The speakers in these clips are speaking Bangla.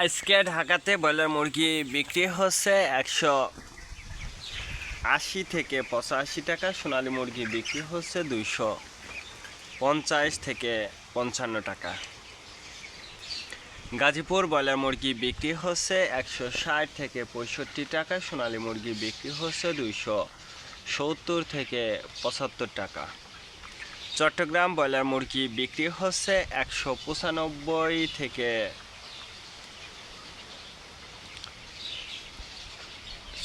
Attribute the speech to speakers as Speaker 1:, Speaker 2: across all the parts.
Speaker 1: আজকে ঢাকাতে ব্রয়লার মুরগি বিক্রি হচ্ছে 180 থেকে 85 টাকা। সোনালী মুরগি বিক্রি হচ্ছে 250 থেকে 55 টাকা। গাজীপুর ব্রয়লার মুরগি বিক্রি হচ্ছে 160 থেকে 65 টাকা। সোনালী মুরগি বিক্রি হচ্ছে 270 থেকে 75 টাকা। চট্টগ্রাম ব্রয়লার মুরগি বিক্রি হচ্ছে 195 থেকে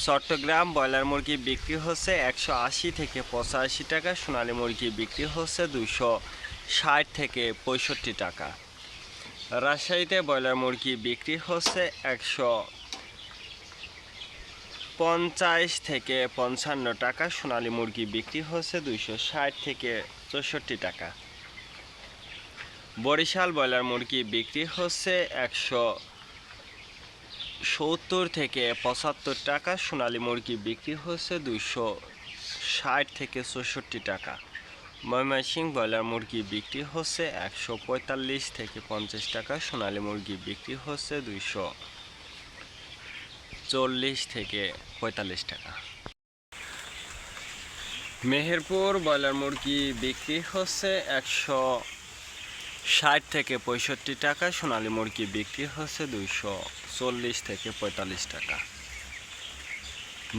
Speaker 1: চট্টগ্রাম ব্রয়লার মুরগি বিক্রি হচ্ছে 180 থেকে 85 টাকা। সোনালী মুরগি বিক্রি হচ্ছে 260 থেকে 65 টাকা। রাজশাহীতে ব্রয়লার মুরগি বিক্রি হচ্ছে 150 থেকে 55 টাকা। সোনালী মুরগি বিক্রি হচ্ছে 260 থেকে 64 টাকা। বরিশাল ব্রয়লার মুরগি বিক্রি হচ্ছে 170 থেকে 75 টাকা। সোনালী মুরগি বিক্রি হচ্ছে 260 থেকে 64 টাকা। ময়মনসিংহ ব্রয়লার মুরগি বিক্রি হচ্ছে 145 থেকে 50 টাকা। সোনালী মুরগি বিক্রি হচ্ছে 240 থেকে 45 টাকা। মেহেরপুর ব্রয়লার মুরগি বিক্রি হচ্ছে 160 থেকে 65 টাকা। সোনালী মুরগি বিক্রি হচ্ছে 240 থেকে 45 টাকা।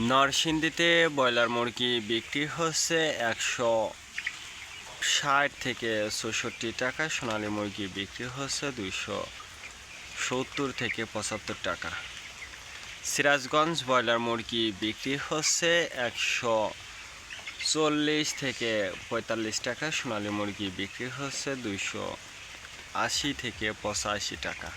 Speaker 1: নরসিংদীতে ব্রয়লার মুরগি বিক্রি হচ্ছে 160 থেকে 64 টাকা। সোনালী মুরগি বিক্রি হচ্ছে 270 থেকে 75 টাকা। সিরাজগঞ্জ ব্রয়লার মুরগি বিক্রি হচ্ছে 140 থেকে 45 টাকা। সোনালী মুরগি বিক্রি হচ্ছে 280 থেকে 85 টাকা।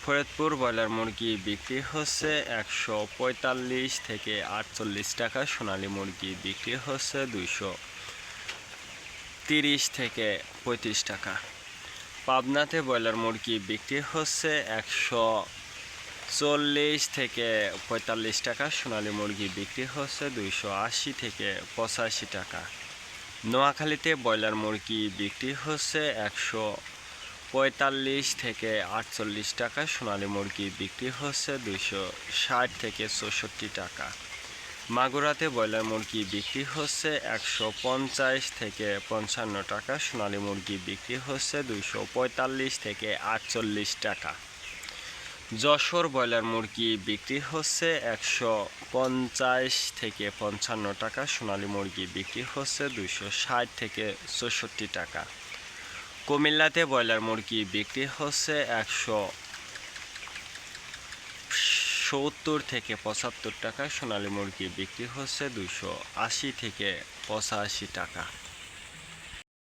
Speaker 1: ফরিদপুর ব্রয়লার মুরগি বিক্রি হচ্ছে 145 থেকে 48 টাকা। সোনালী মুরগি বিক্রি হচ্ছে 230 থেকে 35 টাকা। পাবনাতে ব্রয়লার মুরগি বিক্রি হচ্ছে 140 থেকে 45 টাকা। সোনালী মুরগি বিক্রি হচ্ছে 280 থেকে 85 টাকা। নোয়াখালীতে ব্রয়লার মুরগি বিক্রি হচ্ছে 145 থেকে 48 টাকা। সোনালী মুরগি বিক্রি হচ্ছে 260 থেকে 64 টাকা। মাগুরাতে ব্রয়লার মুরগি বিক্রি হচ্ছে 150 থেকে 55 টাকা। সোনালী মুরগি বিক্রি হচ্ছে 245 থেকে 48 টাকা। যশোর ব্রয়লার মুরগি বিক্রি হচ্ছে 150 থেকে 55 টাকা। সোনালী মুরগি বিক্রি হচ্ছে 260 থেকে 64 টাকা। কুমিল্লাতে ব্রয়লার মুরগি বিক্রি হচ্ছে 170 থেকে 75 টাকা। সোনালী মুরগি বিক্রি হচ্ছে 280 থেকে 85 টাকা।